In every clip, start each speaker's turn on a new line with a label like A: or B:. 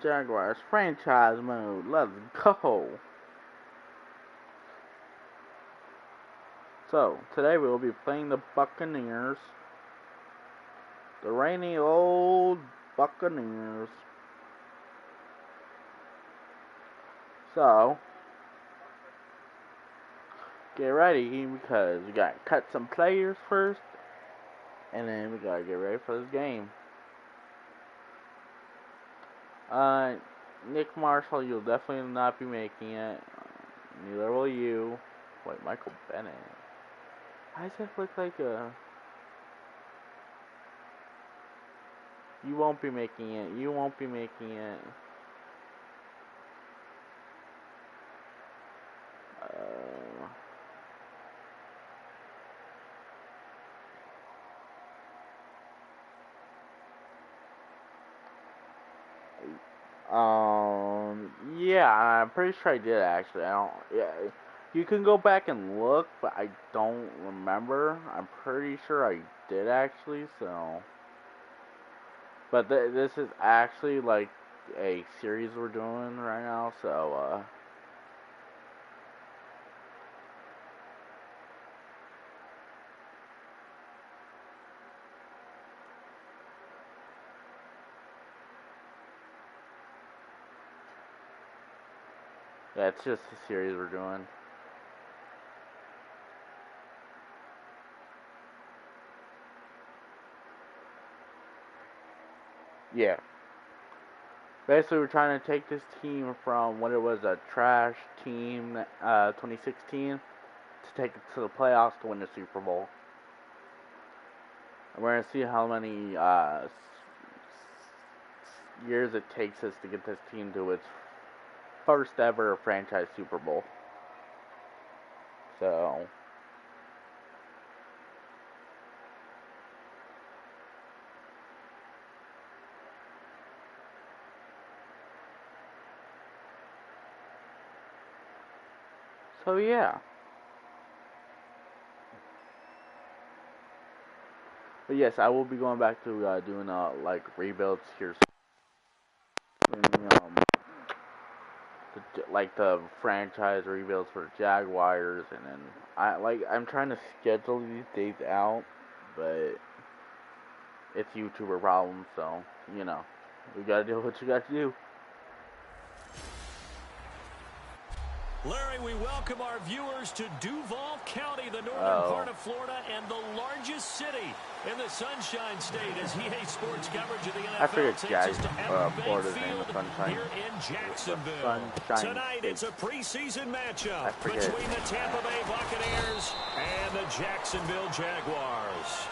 A: Jaguars franchise mode. Let's go. So, today we will be playing the Buccaneers. The rainy old Buccaneers. So, get ready because we gotta cut some players first. And then we gotta get ready for this game. Nick Marshall, you'll definitely not be making it. Neither will you. Wait, Michael Bennett. Why does that look like a... You won't be making it. You won't be making it. Yeah, I'm pretty sure I did actually. I don't. Yeah, you can go back and look, but I don't remember. I'm pretty sure I did actually. So, but this is actually like a series we're doing right now. So, yeah, it's just a series we're doing. Yeah. Basically, we're trying to take this team from what it was a trash team, 2016, to take it to the playoffs to win the Super Bowl. And we're gonna see how many years it takes us to get this team to its first ever franchise Super Bowl. So. So yeah. But yes, I will be going back to doing like rebuilds here. Like the franchise rebuilds for the Jaguars, and then I'm trying to schedule these dates out, but it's YouTuber problems, so you know you gotta do what you gotta do.
B: Larry, we welcome our viewers to Duval County, the northern part of Florida, and the largest city in the Sunshine State as EA Sports coverage of the NFL takes us to
A: Florida's name is Sunshine.
B: Here in Jacksonville. Tonight, it's a preseason matchup between the Tampa Bay Buccaneers and the Jacksonville Jaguars.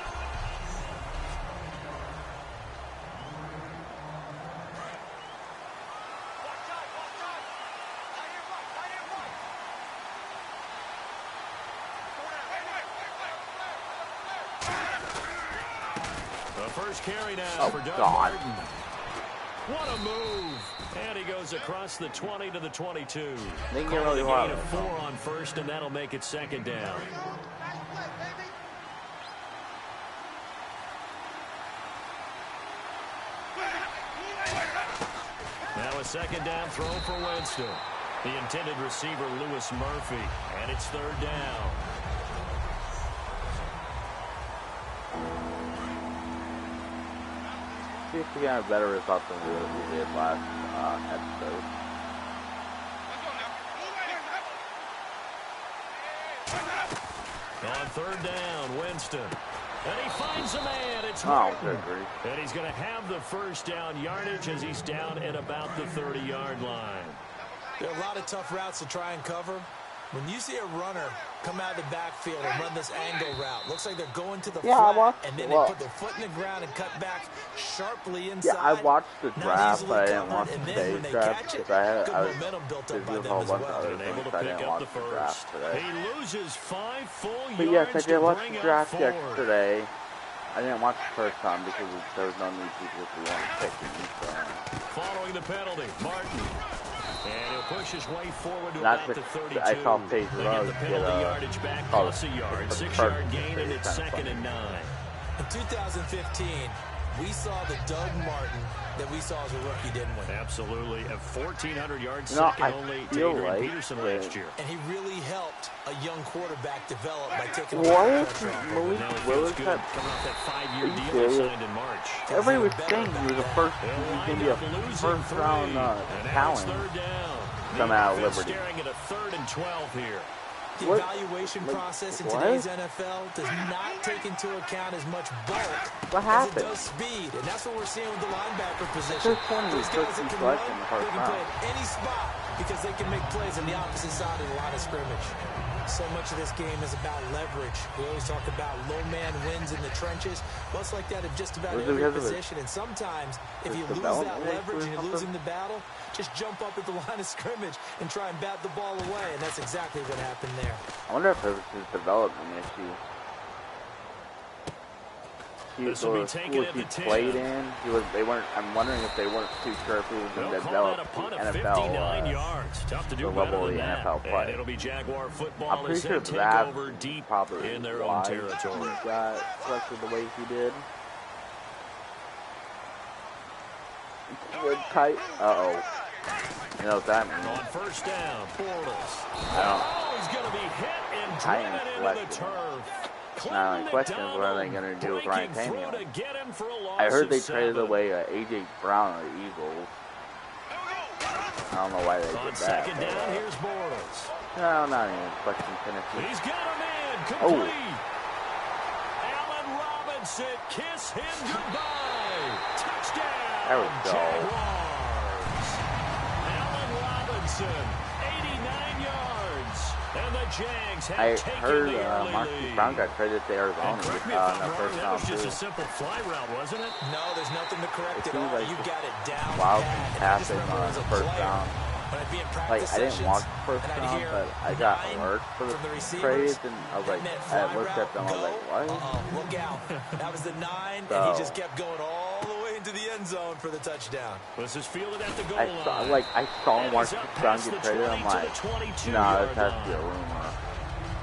B: First carry now for Doug Martin. What a move. And he goes across the 20 to the 22.
A: They get really
B: hard. A 4 on first, and that'll make it second down. Now a second down throw for Winston. The intended receiver, Lewis Murphy. And it's third down.
A: See if we can have better results than we did last episode.
B: On third down, Winston. And he finds a man. It's Martin. And he's going to have the first down yardage as he's down at about the 30-yard line.
C: There are a lot of tough routes to try and cover. When you see a runner come out of the backfield and run this angle route, looks like they're going to the flat, and then they put their foot in the ground and cut back sharply inside.
A: Yeah, I watched the draft, but I didn't watch today's draft because I was busy with a whole bunch of other things. I didn't watch the draft today.
B: He loses 5 full yards.
A: But yes, I did watch the draft yesterday. I didn't watch the first time because there was no new people who wanted to pick me. So.
B: Following the penalty, Martin. And he'll push his way forward to about the 32.
A: I saw Page Rose get
B: yardage back, plus a yard, 6-yard gain, and it's second and 9.
C: In 2015, We saw the Doug Martin that we saw as a rookie, didn't we?
B: Absolutely. A 1,400-yard
A: No,
B: second only to Adrian Peterson last year.
C: And he really helped a young quarterback develop by taking
A: what?
C: a pressure off.
A: Malik Willis
B: coming off that 5-year deal he signed in March.
A: Everybody was saying he was a first, he's going to be a first-round talent coming out of Liberty.
B: Staring at a 3rd and 12 here.
C: The evaluation process in today's NFL does not take into account as much bulk as it does speed. And that's what we're seeing with the linebacker position. Those guys that can run, they can play at any spot because they can make plays on the opposite side of the line of scrimmage. So much of this game is about leverage. We always talk about low man wins in the trenches. Well, it's like that in just about every position. And sometimes, if you lose that leverage and you're losing the battle, just jump up at the line of scrimmage and try and bat the ball away. And that's exactly what happened there.
A: I wonder if it was his development issue.
B: This will be taken at the 10.
A: Played in. I'm wondering if they weren't too sure if he was going to develop the NFL.
B: Yards. Tough to do
A: the level of the NFL play.
B: And it'll be Jaguar football.
A: I'm pretty sure
B: that's over deep
A: probably
B: in their own territory.
A: He got selected the way he did. Good tight. You know what that means?
B: On first down, Bortles. He's going to be hit and driven into the turf.
A: Now the question is, what are they going to do with Ryan Tannehill? I heard they traded away A.J. Brown of the Eagles. I don't know why they did that.
B: Second down, here's Bortles.
A: No, not even question Tennessee.
B: He's got him in. Complete. Allen Robinson, kiss him goodbye. Touchdown.
A: There we go.
B: Jaguars. Allen Robinson, 89 yards. And the Jags have taken the early
A: Marcus
B: lead.
A: Brown got traded to Arizona in the first round,
B: that was just a simple fly route, wasn't it?
C: No, there's nothing to correct
A: it
C: at all.
A: like
C: You got it down.
A: Wild
C: pat.
A: passing on the first round. Like, I didn't watch the first round, but I got alerts for the trades, and I was like, I looked at them, I was like, what?
C: Look out. That was the 9, and he just kept going all the way into the end zone for the touchdown.
B: This is fielded at the goal line.
A: I saw Marcus Brown get traded, I'm like, nah, this has to be a rumor.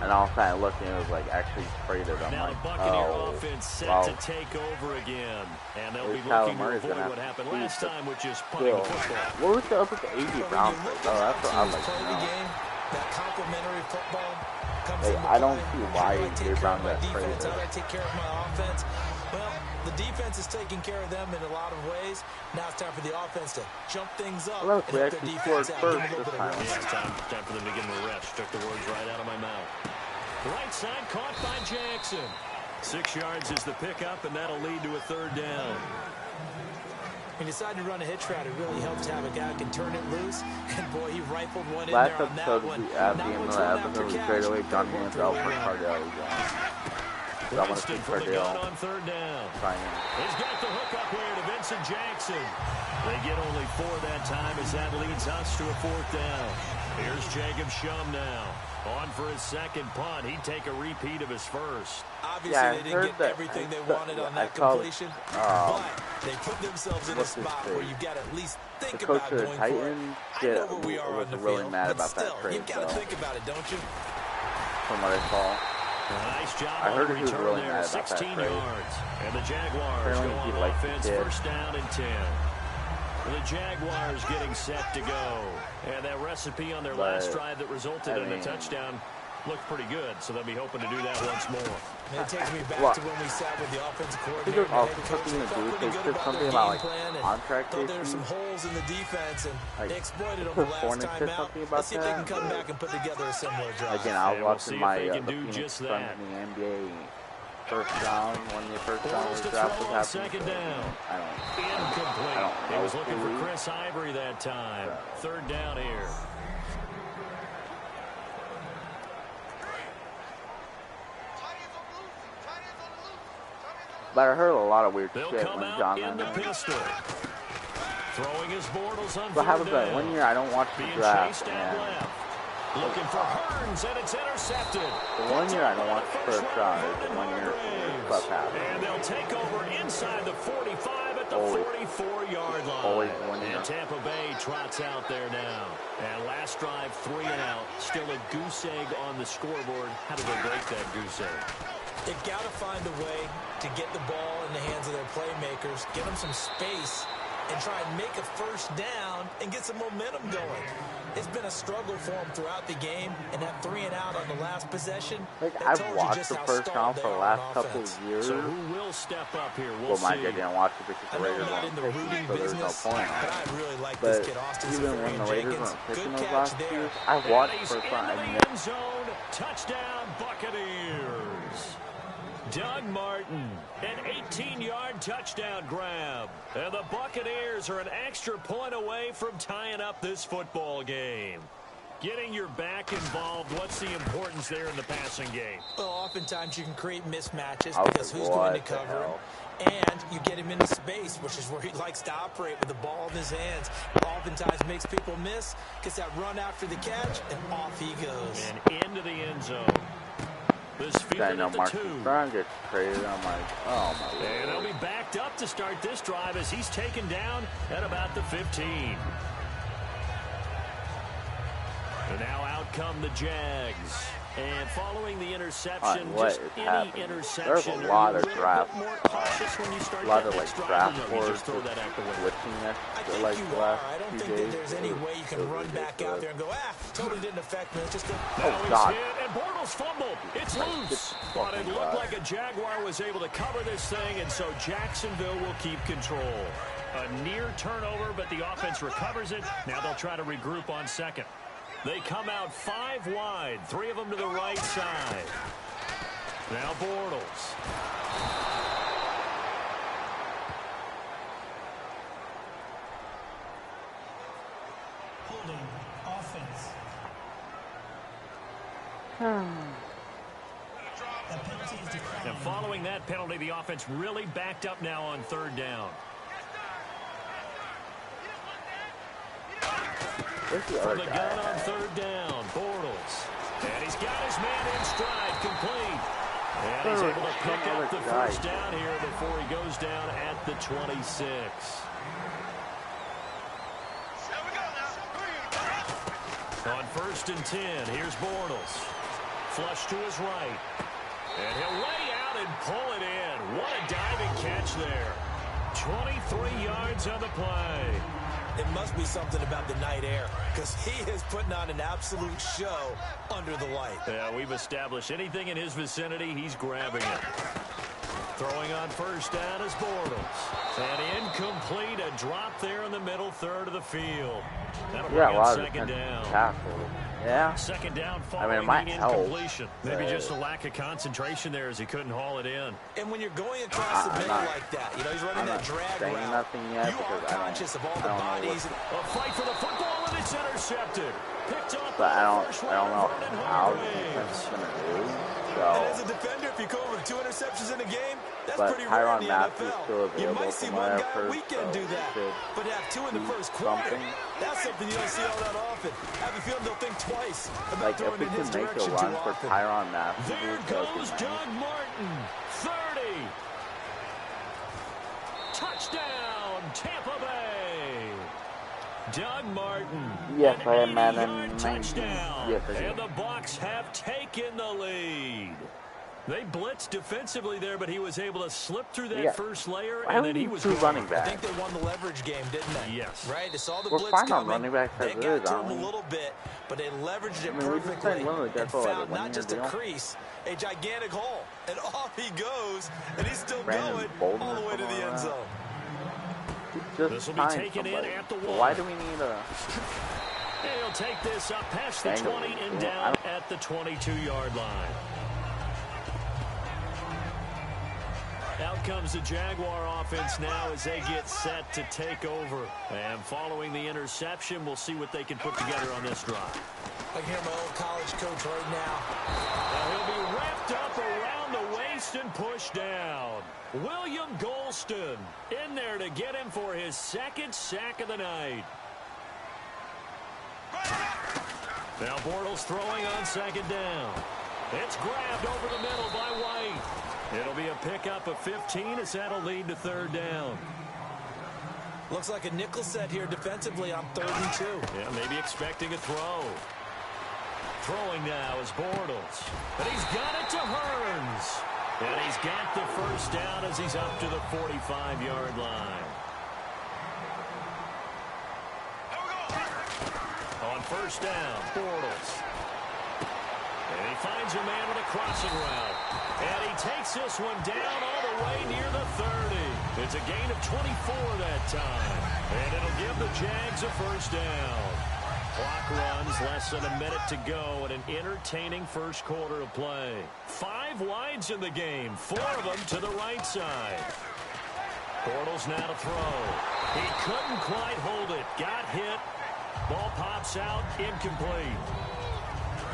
A: And all of a sudden I looked and it was like actually traded. I'm
B: now
A: like,
B: the Buccaneer offense set to take over again. And they'll be looking to avoid what happened last time, which is punting the football.
A: What was the up with the A.J. Brown? That's what I'd like to know.
C: That complimentary football comes
A: in. I don't see why A.J. Brown got traded.
C: I gotta take care of my offense. Well, the defense is taking care of them in a lot of ways. Now it's time for the offense to jump things up.
A: Look, we actually scored first this time.
B: Yeah, it's time for them to give them a rest. Took the words right out of my mouth. Right side caught by Jackson. 6 yards is the pickup, and that'll lead to a 3rd down.
C: He decided to run a hitch route. It really helps to have a guy who can turn it loose. And boy, he rifled one in there on that one.
A: At the end of the episode, we traded away John Manziel for Cardell. I want to see Cardell
B: on 3rd down. He's got the hook up here to Vincent Jackson. They get only 4 that time as that leads us to a 4th down. Here's Jacob Shum now. On for his second punt. He'd take a repeat of his first.
C: Obviously, they didn't get everything they wanted on that completion, but they put themselves in a spot where you've got to at least think about going for it. I know where we are on the field, but still, you've got to think about it, don't you?
A: From what I saw.
B: Nice job.
A: I heard he was really mad about
B: 16
A: that trade.
B: yards. And the Jaguars go on offense, first down and 10. The Jaguars getting set to go. And that recipe on their last drive that resulted in a touchdown looked pretty good, so they'll be hoping to do that once more.
C: It takes me back to when we sat with the offensive coordinator.
A: I think there's something about like contract issues.
C: There are some holes in the defense, and they exploited them the last time out. Let's see if they can come back and put together a similar drive.
A: Again, I was watching my the Phoenix Suns in the NBA first round, when the first round was drafted happened.
B: Second down.
A: Incomplete.
B: He was looking for Chris Ivory that time. 3rd down here.
A: But I heard a lot of weird shit when John
B: Lennon. Throwing his Bortles on
A: what happens that 1 year I don't watch the draft, and
B: looking for Hearns, and it's intercepted.
A: The 1 year I don't watch the first round is the 1 year stuff happens.
B: And they'll take over inside the 45 at the 44-yard line.
A: Always 1 year.
B: And Tampa Bay trots out there now. And last drive, 3 and out. Still a goose egg on the scoreboard. How did they break that goose egg?
C: They've got to find a way to get the ball in the hands of their playmakers, get them some space, and try and make a first down and get some momentum going. It's been a struggle for them throughout the game, and that 3 and out on the last possession.
A: Like, I've watched the first down for the last couple of years.
B: So who will step up here?
A: Well, Mike, I didn't watch it because the Raiders weren't picking, so there's no point.
C: But I really like
A: but
C: this kid, Austin.
A: Even when the Raiders weren't picking those last years, I watched the first time.
B: End zone, touchdown, Buccaneers. Doug Martin, an 18-yard touchdown grab. And the Buccaneers are an extra point away from tying up this football game. Getting your back involved, what's the importance there in the passing game?
C: Well, oftentimes you can create mismatches because who's going to cover him? And you get him into space, which is where he likes to operate with the ball in his hands. Oftentimes makes people miss, gets that run after the catch, and off he goes.
B: And into the end zone.
A: I know Marcus Brown gets traded. I'm like, oh my Lord.
B: And they'll be backed up to start this drive as he's taken down at about the 15. And now out come the Jags. And following the interception, just any interception.
A: There's a lot of draft,
B: more cautious when you start
A: a lot of like draft
B: boards
A: glitching that
C: like the last I don't think that there's any way you can run back out there and go, totally didn't affect me. It's just
A: oh God!
B: Hit, and Bortles fumbled. It's loose. But it looked like a Jaguar was able to cover this thing, and so Jacksonville will keep control. A near turnover, but the offense recovers it. Now they'll try to regroup on second. They come out 5 wide, 3 of them to the right side. Now Bortles.
C: Holding offense.
B: And following that penalty, the offense really backed up now on 3rd down. From the gun on 3rd down, Bortles. And he's got his man in stride, complete. And he's able to pick up the first down here before he goes down at the 26. On 1st and 10, here's Bortles. Flush to his right. And he'll lay out and pull it in. What a diving catch there. 23 yards on the play.
C: It must be something about the night air, because he is putting on an absolute show under the light.
B: Yeah, we've established anything in his vicinity, he's grabbing it. Throwing on 1st down is Bortles. And incomplete, a drop there in the middle 3rd of the field. That'll bring up 2nd down.
A: Yeah.
B: 2nd down
A: following
B: incompletion. Maybe just a lack of concentration there as he couldn't haul it in.
C: And when you're going across the middle like that, you know, he's running that drag route. You are conscious of all the bodies.
B: A fight for the football, and it's intercepted. Picked up
A: but I don't know how the defense is going to do. So.
C: And as a defender, if you go over 2 interceptions in a game, that's pretty rare in the NFL. You might see one guy a weekend do that, but have 2 in the first quarter. That's something you don't see all that often. I have a feeling they'll think twice about throwing in his direction too often.
B: There goes Doug Martin, 30. Touchdown, Tampa Bay. Doug Martin.
A: Yes, I am
B: Madden. Touchdown.
A: Yes,
B: and the Bucs have taken the lead. They blitzed defensively there, but he was able to slip through that first layer, and then he was
A: running back.
C: I think they won the leverage game, didn't they?
B: Yes.
C: Right? They saw the
A: We're
C: blitz
A: fine
C: coming.
A: On running backs
C: they got to him a little bit, but they leveraged it perfectly and found not just a crease, a gigantic hole. And off he goes, and he's still going all the way to the end zone.
B: This will be taken in at the 1.
A: Why do we need a...
B: He'll take this up past the 20 and down at the 22-yard line. Out comes the Jaguar offense now as they get set to take over. And following the interception, we'll see what they can put together on this drive.
C: I can hear my old college coach right now.
B: Now he'll be wrapped up around the waist and pushed down. William Golston in there to get him for his 2nd sack of the night. Now Bortles throwing on 2nd down. It's grabbed over the middle by White. It'll be a pickup of 15 as that'll lead to 3rd down.
C: Looks like a nickel set here defensively on 3rd and 2.
B: Yeah, maybe expecting a throw. Throwing now is Bortles. But he's got it to Hearns. And he's got the first down as he's up to the 45-yard line. On first down, Bortles. And he finds a man with a crossing route. And he takes this one down all the way near the 30. It's a gain of 24 that time. And it'll give the Jags a first down. Clock runs, less than a minute to go, and an entertaining first quarter of play. 5 wides in the game, 4 of them to the right side. Bortles now to throw. He couldn't quite hold it. Got hit. Ball pops out, incomplete.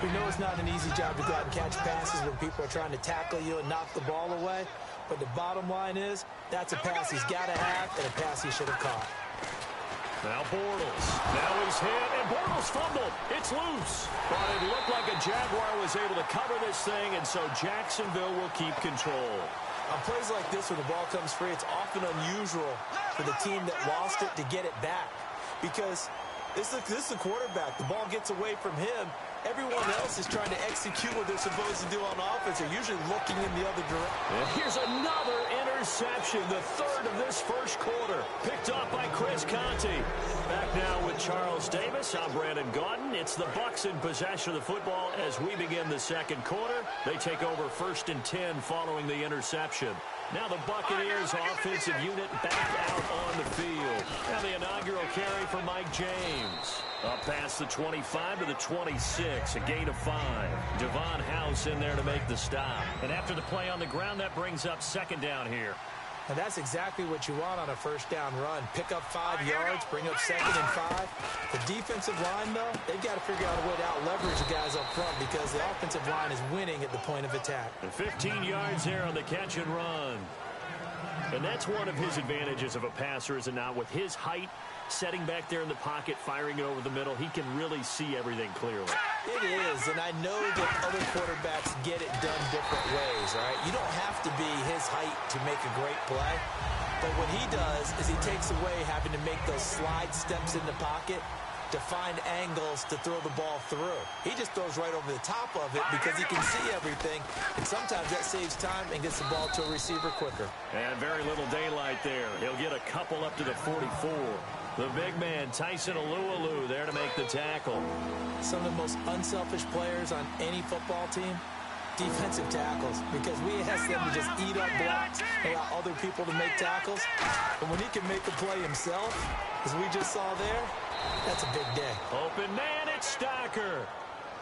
C: We know it's not an easy job to go out and catch passes when people are trying to tackle you and knock the ball away. But the bottom line is, that's a pass he's got to have and a pass he should have caught.
B: Now Bortles. Now he's hit, and Bortles fumbled. It's loose. But it looked like a Jaguar was able to cover this thing, and so Jacksonville will keep control.
C: On plays like this, when the ball comes free, it's often unusual for the team that lost it to get it back. Because this is the quarterback. The ball gets away from him. Everyone else is trying to execute what they're supposed to do on offense. They're usually looking in the other direction.
B: And here's another interception, the third of this first quarter. Picked up by Chris Conte. Back now with Charles Davis. I'm Brandon Gaudin. It's the Bucs in possession of the football as we begin the second quarter. They take over 1st and 10 following the interception. Now the Buccaneers offensive unit back out on the field. Now the inaugural carry for Mike James. Up past the 25 to the 26, a gain of 5. Devon House in there to make the stop. And after the play on the ground, that brings up 2nd down here.
C: And that's exactly what you want on a first down run. Pick up 5 yards, bring up 2nd and 5. The defensive line, though, they've got to figure out a way to out-leverage the guys up front because the offensive line is winning at the point of attack.
B: And 15 yards there on the catch and run. And that's one of his advantages of a passer, is it not? With his height, setting back there in the pocket, firing it over the middle, he can really see everything clearly.
C: It is, and I know that other quarterbacks get it done different ways, all right? You don't have to be his height to make a great play, but what he does is he takes away having to make those slide steps in the pocket to find angles to throw the ball through. He just throws right over the top of it because he can see everything, and sometimes that saves time and gets the ball to a receiver quicker.
B: And very little daylight there. He'll get a couple up to the 44. The big man, Tyson Alualu, there to make the tackle.
C: Some of the most unselfish players on any football team, defensive tackles, because we ask them to just eat up blocks, allow other people to make tackles. But when he can make a play himself, as we just saw there, that's a big day.
B: Open man, it's Stocker.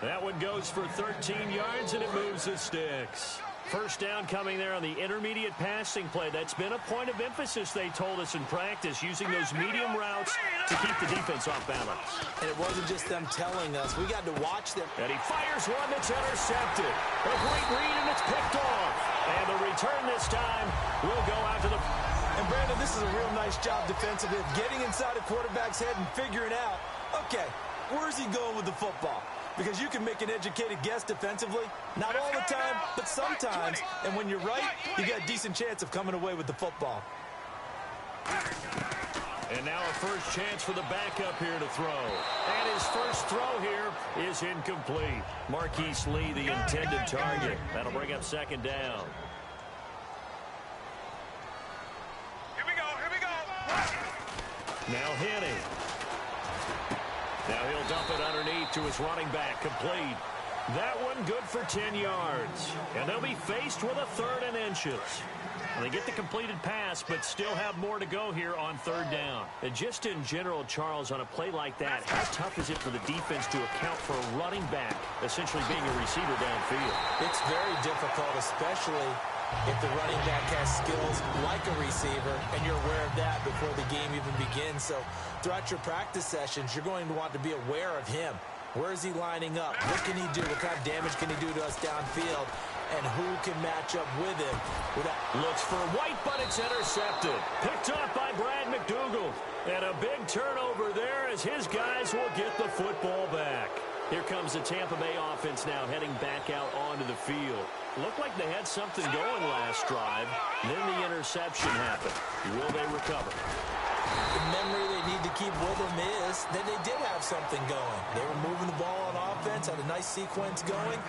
B: That one goes for 13 yards, and it moves the sticks. First down coming there on the intermediate passing play. That's been a point of emphasis, they told us in practice, using those medium routes to keep the defense off balance.
C: And it wasn't just them telling us. We got to watch them.
B: And he fires one that's intercepted. A great read, and it's picked off. And the return this time will go out to the...
C: And, Brandon, this is a real nice job defensively of getting inside a quarterback's head and figuring out, okay, where's he going with the football? Because you can make an educated guess defensively. Not all the time, but sometimes. And when you're right, you got a decent chance of coming away with the football.
B: And now a first chance for the backup here to throw. And his first throw here is incomplete. Marquise Lee, the intended target. That'll bring up 2nd down.
D: Here we go.
B: Now Henning. Now he'll dump it underneath to his running back. Complete. That one good for 10 yards. And they'll be faced with a 3rd and inches. And they get the completed pass, but still have more to go here on 3rd down. And just in general, Charles, on a play like that, how tough is it for the defense to account for a running back essentially being a receiver downfield?
C: It's very difficult, especially if the running back has skills like a receiver, and you're aware of that before the game even begins. So throughout your practice sessions, you're going to want to be aware of him. Where is he lining up? What can he do? What kind of damage can he do to us downfield? And who can match up with him?
B: Looks for White, but it's intercepted. Picked up by Brad McDougal. And a big turnover there as his guys will get the football back. Here comes the Tampa Bay offense now heading back out onto the field. Looked like they had something going last drive. Then the interception happened. Will they recover?
C: The memory they need to keep with them is that they did have something going. They were moving the ball on offense, had a nice sequence going.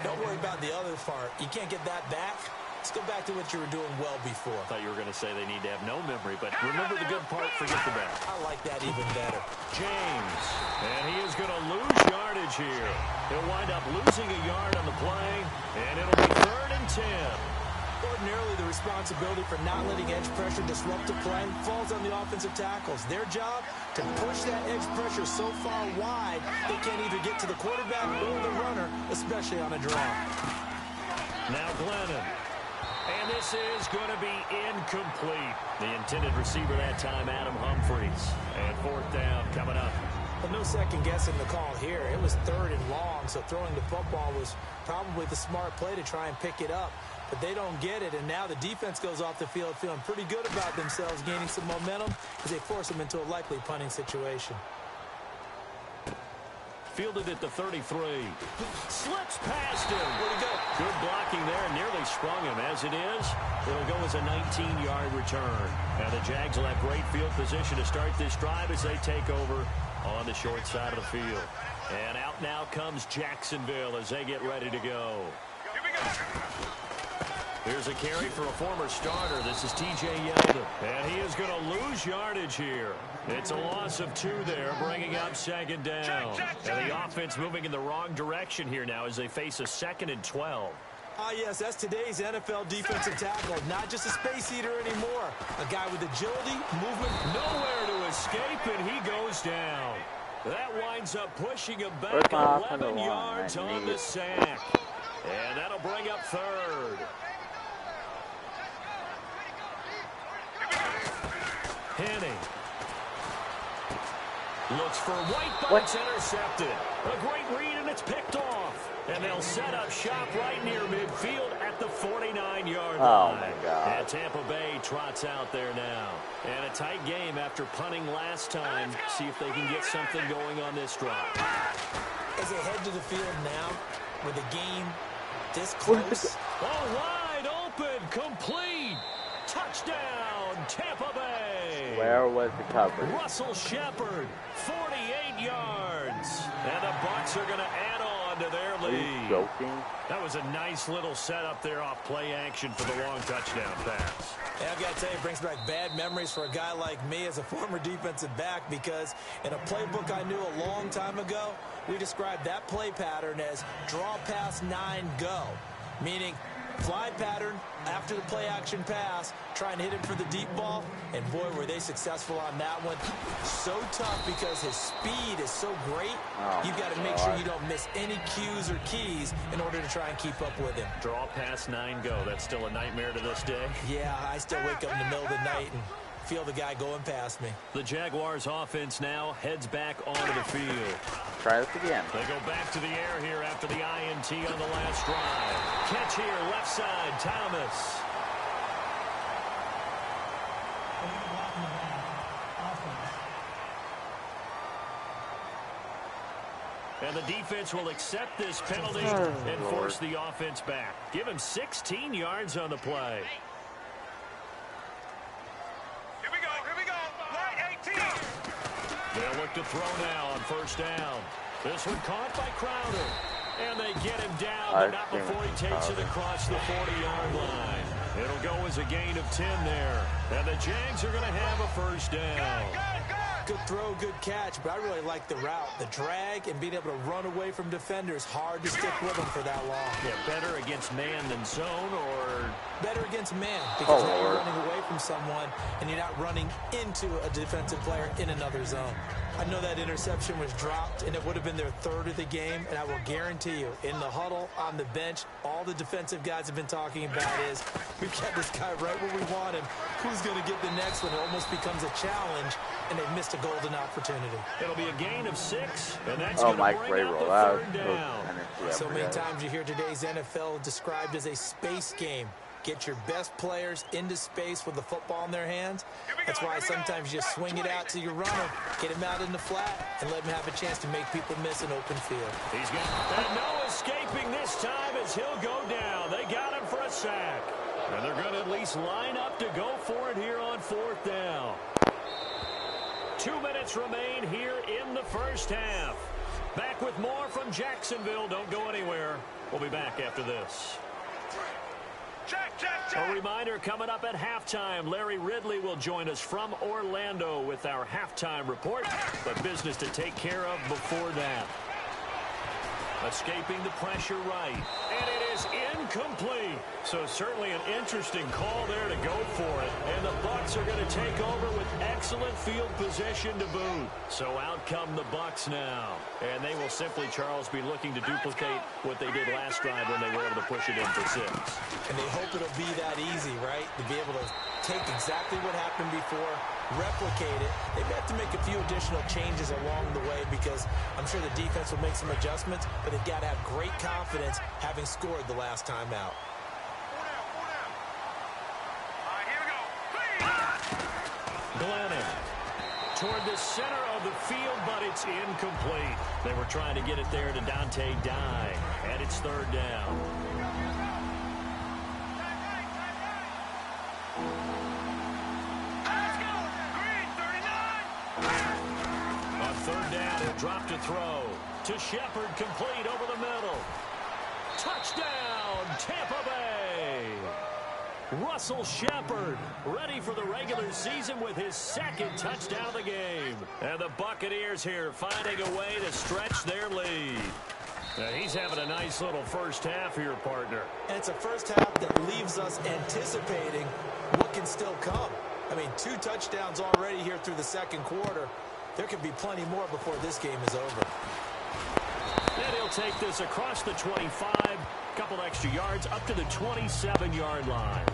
C: Don't worry about the other part. You can't get that back. Let's go back to what you were doing well before.
B: I thought you were going to say they need to have no memory, but remember the good part, forget the bad.
C: I like that even better.
B: James, and he is going to lose yardage here. He'll wind up losing a yard on the play, and it'll be 3rd and 10.
C: Ordinarily, the responsibility for not letting edge pressure disrupt the play falls on the offensive tackles. Their job, to push that edge pressure so far wide, they can't either get to the quarterback or the runner, especially on a draw.
B: Now Glennon. And this is going to be incomplete. The intended receiver that time, Adam Humphries. And 4th down coming up.
C: Well, no second guessing the call here. It was 3rd and long, so throwing the football was probably the smart play to try and pick it up. But they don't get it, and now the defense goes off the field feeling pretty good about themselves, gaining some momentum as they force them into a likely punting situation.
B: Fielded at the 33. Slips past him.
C: Where'd he go?
B: Good blocking there. Nearly sprung him. As it is, it'll go as a 19-yard return. And the Jags will have great field position to start this drive as they take over on the short side of the field. And out now comes Jacksonville as they get ready to go.
D: Here we go.
B: Here's a carry for a former starter. This is T.J. Yeldon. And he is going to lose yardage here. It's a loss of 2 there, bringing up 2nd down. And the offense moving in the wrong direction here now as they face a 2nd and 12.
C: Ah, yes, that's today's NFL defensive tackle. Not just a space eater anymore. A guy with agility, movement.
B: Nowhere to escape, and he goes down. That winds up pushing him back 11 yards on the sack. And that'll bring up 3rd. Henning. Looks for White, but it's intercepted. A great read, and it's picked off. And they'll set up shop right near midfield at the 49-yard line.
A: Oh, my God.
B: And Tampa Bay trots out there now. And a tight game after punting last time. See if they can get something going on this drive.
C: As they head to the field now, with the game this close.
B: Oh, wide open, complete. Touchdown, Tampa Bay.
A: Where was the coverage?
B: Russell Shepard, 48 yards. And the Bucs are going to add on to their lead.
A: Are you joking?
B: That was a nice little setup there off play action for the long touchdown pass.
C: Yeah, I've got to tell you, it brings back bad memories for a guy like me as a former defensive back, because in a playbook I knew a long time ago, we described that play pattern as draw pass 9 go, meaning fly pattern after the play action pass, trying to hit him for the deep ball, and boy, were they successful on that one. So tough because his speed is so great, you've got to make sure you don't miss any cues or keys in order to try and keep up with him.
B: Draw pass 9 go. That's still a nightmare to this day.
C: Yeah, I still wake up in the middle of the night and feel the guy going past me.
B: The Jaguars offense now heads back onto the field.
A: Try this again.
B: They go back to the air here after the INT on the last drive. Catch here, left side, Thomas. And the defense will accept this penalty and force the offense back. Give him 16 yards on the play. They'll look to throw now on 1st down. This one caught by Crowder. And they get him down, but not before he takes it across the 40-yard line. It'll go as a gain of 10 there. And the Jags are going to have a 1st down.
C: Good throw, good catch, but I really like the route. The drag and being able to run away from defenders, hard to stick with them for that long.
B: Yeah, better against man than zone, or
C: better against man, because now you're running away from someone and you're not running into a defensive player in another zone. I know that interception was dropped, and it would have been their 3rd of the game, and I will guarantee you, in the huddle, on the bench, all the defensive guys have been talking about is, we've got this guy right where we want him. Who's going to get the next one? It almost becomes a challenge, and they've missed a golden opportunity.
B: It'll be a gain of 6, and that's going to bring up the 3rd down.
C: So many times you hear today's NFL described as a space game. Get your best players into space with the football in their hands. That's why sometimes you just swing it out to your runner, get him out in the flat, and let him have a chance to make people miss an open field.
B: He's got and no escaping this time as he'll go down. They got him for a sack. And they're going to at least line up to go for it here on 4th down. 2 minutes remain here in the 1st half. Back with more from Jacksonville. Don't go anywhere. We'll be back after this.
D: Jack!
B: A reminder, coming up at halftime, Larry Ridley will join us from Orlando with our halftime report, but business to take care of before that. Escaping the pressure right, and it is incomplete. So certainly an interesting call there to go for it. And the Bucs are going to take over with excellent field position to boot. So out come the Bucs now. And they will simply, Charles, be looking to duplicate what they did last drive when they were able to push it in for 6.
C: And they hope it'll be that easy, right? To be able to take exactly what happened before, replicate it. They may have to make a few additional changes along the way because I'm sure the defense will make some adjustments, but they've got to have great confidence having scored the last time out.
B: Glennon toward the center of the field, but it's incomplete. They were trying to get it there to Dante Dye, and it's 3rd down. On 3rd down, he'll drop to throw. To Shepard, complete over the middle. Touchdown, Tampa Bay! Russell Shepard ready for the regular season with his 2nd touchdown of the game. And the Buccaneers here finding a way to stretch their lead. Now he's having a nice little first half here, partner.
C: And it's a first half that leaves us anticipating what can still come. I mean, 2 touchdowns already here through the 2nd quarter. There could be plenty more before this game is over.
B: And he'll take this across the 25, couple extra yards up to the 27-yard line.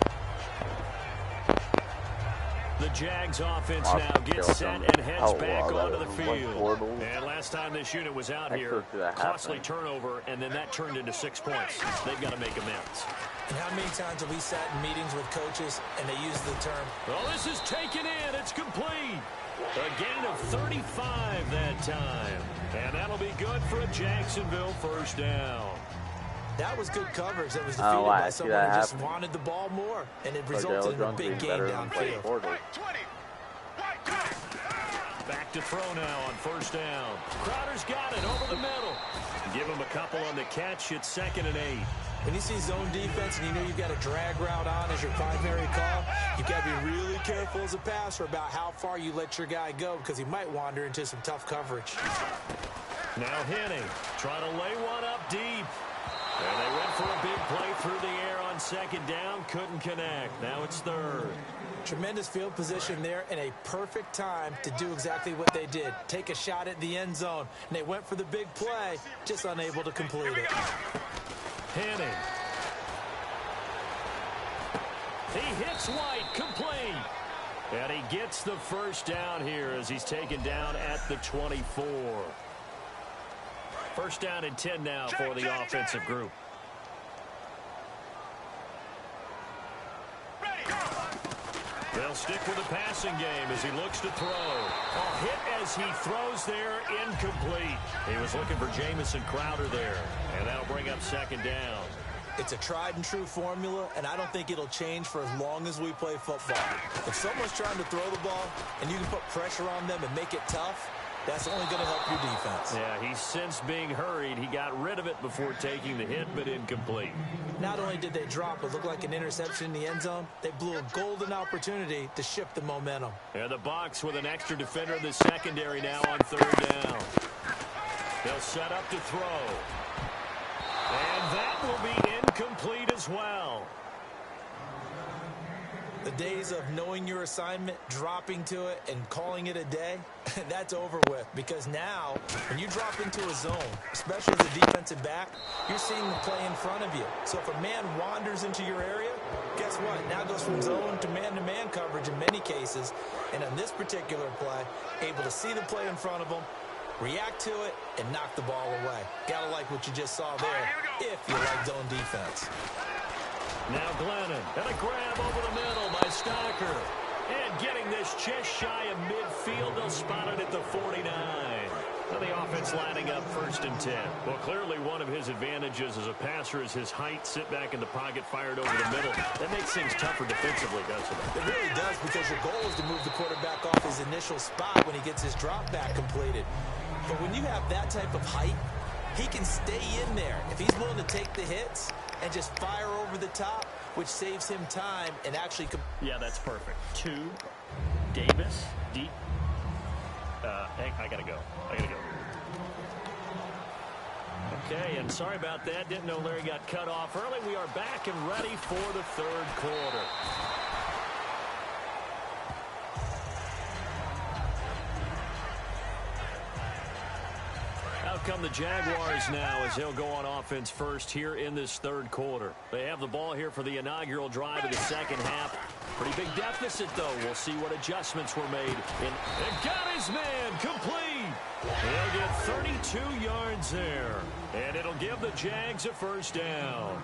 B: The Jags offense now gets set and heads back onto the field. And last time this unit was out here, costly turnover, and then that turned into 6 points. They've got to make amends.
C: And how many times have we sat in meetings with coaches and they use the term,
B: well, this is taken in. It's complete. A gain of 35 that time. And that'll be good for a Jacksonville first down.
C: That was good coverage that was defeated by someone who just wanted the ball more, and it resulted in a big gain downfield.
B: Back to throw now on 1st down. Crowder's got it over the middle. Give him a couple on the catch. It's 2nd and 8.
C: When you see zone defense and you know you've got a drag route on as your primary call, you've got to be really careful as a passer about how far you let your guy go because he might wander into some tough coverage.
B: Now Henning trying to lay one up deep. And they went for a big play through the air on 2nd down. Couldn't connect. Now it's 3rd.
C: Tremendous field position there and a perfect time to do exactly what they did. Take a shot at the end zone. And they went for the big play, just unable to complete it.
B: Henning. He hits White, complete. And he gets the first down here as he's taken down at the 24. 1st down and 10 now for the offensive group. They'll stick with the passing game as he looks to throw. A hit as he throws there, incomplete. He was looking for Jamison Crowder there, and that'll bring up 2nd down.
C: It's a tried and true formula, and I don't think it'll change for as long as we play football. If someone's trying to throw the ball and you can put pressure on them and make it tough, that's only going to help your defense.
B: Yeah, he's since being hurried. He got rid of it before taking the hit, but incomplete.
C: Not only did they drop what looked like an interception in the end zone, they blew a golden opportunity to shift the momentum.
B: And the Bucs with an extra defender in the secondary now on 3rd down. They'll set up to throw. And that will be incomplete as well.
C: The days of knowing your assignment, dropping to it, and calling it a day, that's over with. Because now, when you drop into a zone, especially as a defensive back, you're seeing the play in front of you. So if a man wanders into your area, guess what? Now it goes from zone to man coverage in many cases. And on this particular play, able to see the play in front of him, react to it, and knock the ball away. Gotta like what you just saw there, if you like zone defense.
B: Now Glennon, and a grab over the middle by Stocker. And getting this just shy of midfield, they'll spot it at the 49. And the offense lining up 1st and 10. Well, clearly one of his advantages as a passer is his height. Sit back in the pocket, fired over the middle. That makes things tougher defensively, doesn't it?
C: It really does, because your goal is to move the quarterback off his initial spot when he gets his drop back completed. But when you have that type of height, he can stay in there. If he's willing to take the hits and just fire over the top, which saves him time and actually...
B: Yeah, that's perfect. 2, Davis, deep. Hey, I gotta go. Okay, and sorry about that. Didn't know Larry got cut off early. We are back and ready for the third quarter. Out come the Jaguars now as they'll go on offense first here in this third quarter. They have the ball here for the inaugural drive of the second half. Pretty big deficit, though. We'll see what adjustments were made. And got his man complete. He'll get 32 yards there. And it'll give the Jags a first down.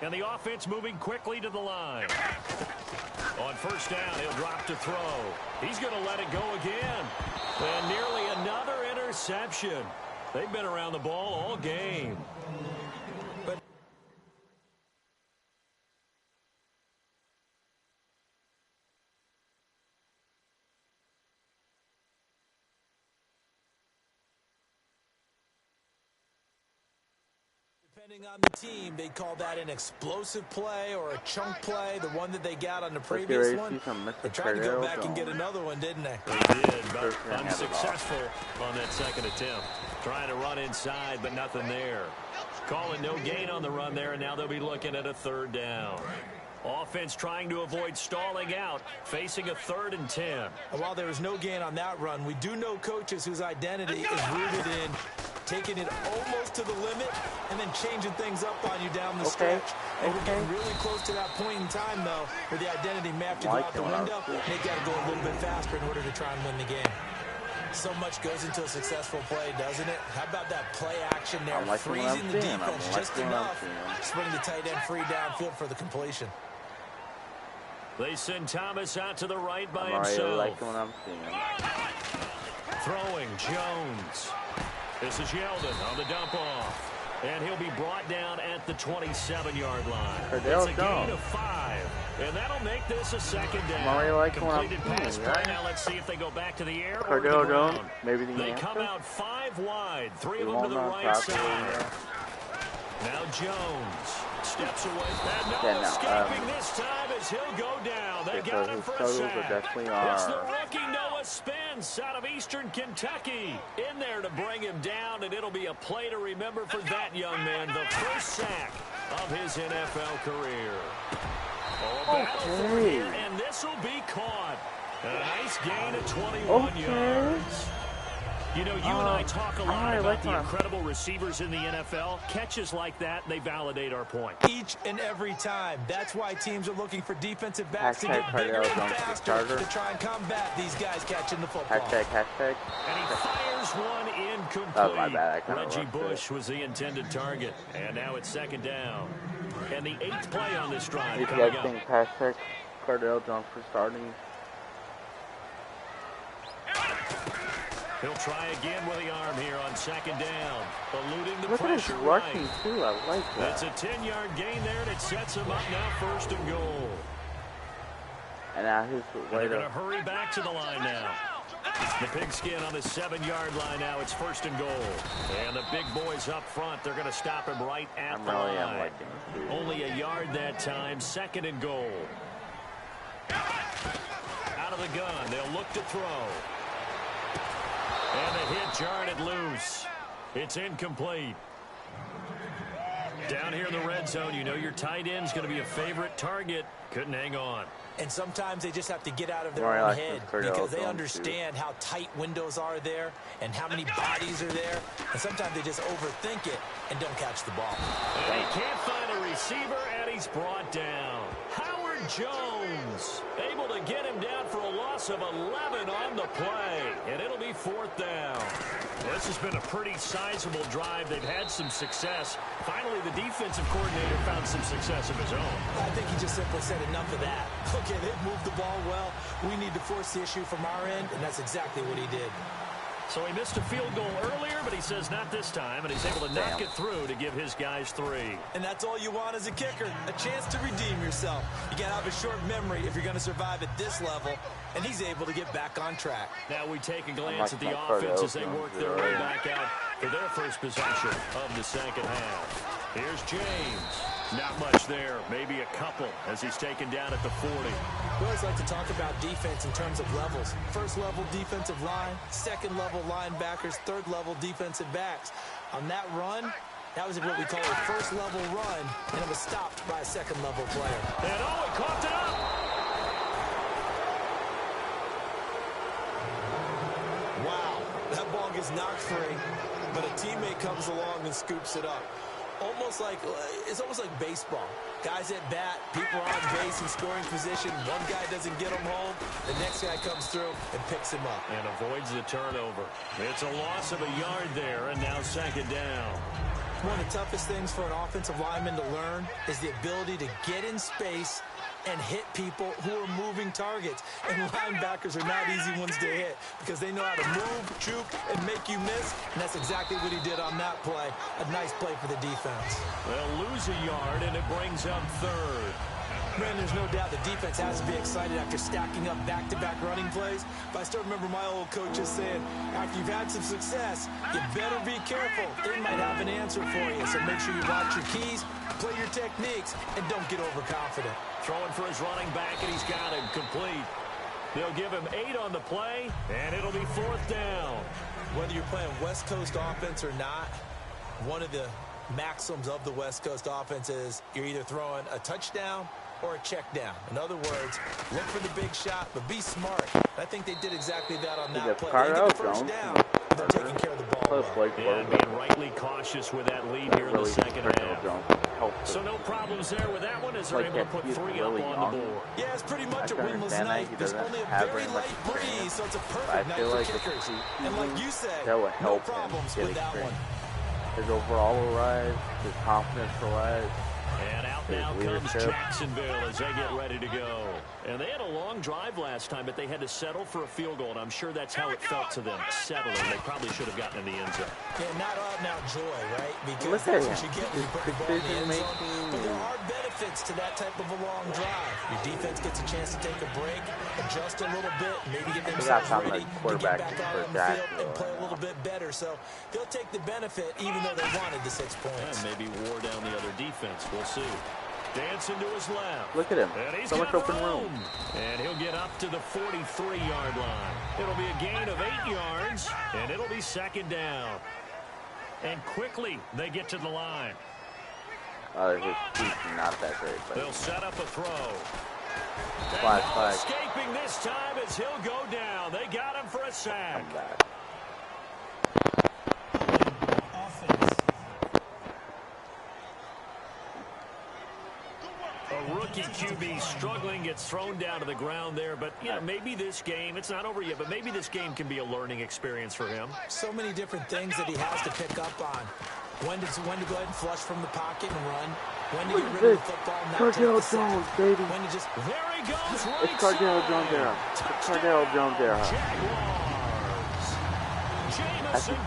B: And the offense moving quickly to the line. On first down, he'll drop to throw. He's going to let it go again. And nearly another interception. They've been around the ball all game.
C: Depending on the team, they call that an explosive play or a chunk play, the one that they got on the previous one. They tried to go back and get another one, didn't they?
B: They did, but unsuccessful on that second attempt. Trying to run inside, but nothing there. Calling no gain on the run there, and now they'll be looking at a third down. Offense trying to avoid stalling out, facing a 3rd and 10.
C: And while there was no gain on that run, we do know coaches whose identity is rooted in taking it almost to the limit and then changing things up on you down the stretch. And we're getting really close to that point in time, though, where the identity may have to go out the window. They got to go a little bit faster in order to try and win the game. So much goes into a successful play, doesn't it? How about that play action there? Freezing the defense just enough, sprinting the tight end free downfield for the completion.
B: They send Thomas out to the right by himself. Throwing Jones. This is Yeldon on the dump off. And he'll be brought down at the 27-yard line. It's a gain of 5. And that'll make this a second down. Completed pass play. Now let's see if they go back to the air or to the ground.
A: Maybe
B: they come out 5 wide. 3 of them to the right side. Now Jones steps away. And no escaping this time as he'll go down. They got him for a sack. It's the rookie Noah Spence out of Eastern Kentucky in there to bring him down, and it'll be a play to remember for that young man. The first sack of his NFL career. Battle for here, and this will be caught. A nice gain of 21 yards. You know, you and I talk a lot about the incredible receivers in the NFL. Catches like that, they validate our point.
C: Each and every time. That's why teams are looking for defensive backs to get bigger and faster to try and combat these guys catching the football.
A: Hashtag.
B: And he fires one incomplete. Oh, my bad. Reggie Bush was the intended target. And now it's second down. And the 8th play on this drive coming up.
A: Hashtag Cardell Jones for starting.
B: He'll try again with the arm here on second down. Eluding the
A: pressure.
B: Look at his
A: rushing, too. I like that.
B: That's a 10-yard gain there, and it sets him up now 1st and goal.
A: And now his way
B: they're going to hurry back to the line now. The pigskin on the 7-yard line now. It's 1st and goal. And the big boys up front, they're going to stop him right at the line. Only a yard that time. 2nd and goal. Out of the gun. They'll look to throw. And the hit jarred loose. It's incomplete. Down here in the red zone, you know your tight end's going to be a favorite target. Couldn't hang on.
C: And sometimes they just have to get out of their own head because they understand how tight windows are there and how many bodies are there. And sometimes they just overthink it and don't catch the ball.
B: And he can't find a receiver, and he's brought down. Howard Jones able to get him down for a loss of 11 on the play. And it'll be 4th down. This has been a pretty sizable drive. They've had some success. Finally, the defensive coordinator found some success of his own.
C: I think he just simply said enough of that. Okay, they've moved the ball well. We need to force the issue from our end, and that's exactly what he did.
B: So he missed a field goal earlier, but he says not this time, and he's able to knock it through to give his guys 3.
C: And that's all you want as a kicker, a chance to redeem yourself. You got to have a short memory if you're going to survive at this level, and he's able to get back on track.
B: Now we take a glance at the offense as they work their way back out for their first possession of the second half. Here's James. Not much there. Maybe a couple as he's taken down at the 40.
C: We always like to talk about defense in terms of levels. First level defensive line, second level linebackers, third level defensive backs. On that run, that was what we call a first level run, and it was stopped by a second level player.
B: And oh, he coughed it up.
C: Wow, that ball gets knocked free, but a teammate comes along and scoops it up. It's almost like baseball. Guys at bat, people are on base in scoring position. One guy doesn't get him home. The next guy comes through and picks him up.
B: And avoids the turnover. It's a loss of a yard there, and now second down.
C: One of the toughest things for an offensive lineman to learn is the ability to get in space and hit people who are moving targets. And linebackers are not easy ones to hit because they know how to move, juke, and make you miss. And that's exactly what he did on that play. A nice play for the defense.
B: They'll lose a yard, and it brings up third.
C: Man, there's no doubt the defense has to be excited after stacking up back-to-back running plays. But I still remember my old coaches saying, after you've had some success, you better be careful. They might have an answer for you. So make sure you watch your keys, play your techniques, and don't get overconfident.
B: Throwing for his running back, and he's got him complete. They'll give him 8 on the play, and it'll be fourth down.
C: Whether you're playing West Coast offense or not, one of the maxims of the West Coast offense is you're either throwing a touchdown or a check down. In other words, look for the big shot, but be smart. I think they did exactly that on that play. They get the first down, they're taking care of the ball.
B: And being rightly cautious with that lead here in the second half. So no problems there with that one as they're able to put 3 up on the board.
C: Yeah, it's pretty much a winless night. There's only a very light breeze, so it's a perfect night for kickers. And like you said, no problems with that one.
A: His overall will rise, his confidence will rise.
B: And out now comes Jacksonville as they get ready to go. And they had a long drive last time, but they had to settle for a field goal, and I'm sure that's how it felt to them, settling. They probably should have gotten in the end zone.
C: Yeah, not out-and-out joy, right? Because that's what you get when you put the ball in the end zone. But there are benefits to that type of a long drive. Your defense gets a chance to take a break, adjust a little bit, maybe get themselves ready to get back out on the field and play a little bit better. So they'll take the benefit even though they wanted the 6 points.
B: And maybe wore down the other defense. We'll see. Dancing to his left.
A: Look at him.
B: So
A: much open room.
B: And he'll get up to the 43-yard line. It'll be a gain of 8 yards, and it'll be second down. And quickly, they get to the line.
A: His feet are not that great. But
B: they'll set up a throw.
A: Flag.
B: Escaping this time as he'll go down. They got him for a sack. A rookie QB struggling, gets thrown down to the ground there. But, you know, maybe this game, it's not over yet, but maybe this game can be a learning experience for him.
C: So many different things that he has to pick up on. When to go ahead and flush from the pocket and run. When to get rid of the football, not take the sack.
A: Baby.
C: When to just...
B: There he goes, right
A: It's Cardale Jones era. It's Cardale Jones era. I think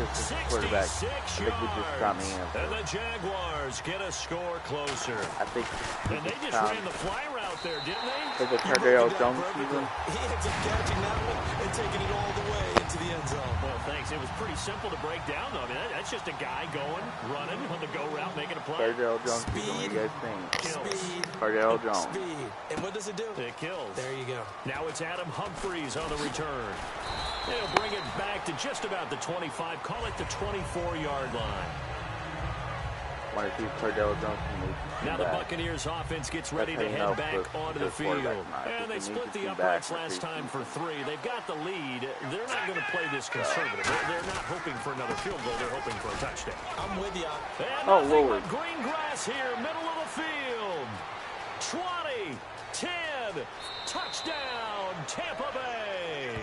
A: this is quarterback. I think we just got me in.
B: And the Jaguars get a score closer.
A: I think
B: and they just ran the fly route there, didn't they?
A: Is it Cardale Jones season?
C: He ends up catching that one and taking it all the way into the end zone.
B: Well, thanks. It was pretty simple to break down, though. I mean, that's just a guy going, running on the go route, making a play.
A: Cardale Jones season, what do you guys think?
C: Speed.
A: Cardale Jones.
C: Speed. And what does it do?
B: It kills.
C: There you go.
B: Now it's Adam Humphries on the return. They'll bring it back to just about the 25. Call it the 24-yard line.
A: Want to see Cardale Jones move.
B: Now the Buccaneers offense gets ready to head back onto the field. And they split the uprights last time for 3. They've got the lead. They're not going to play this conservative. They're not hoping for another field goal. They're hoping for a touchdown.
C: I'm with you.
B: And nothing but green grass here, middle of the field. 20, 10, touchdown, Tampa Bay.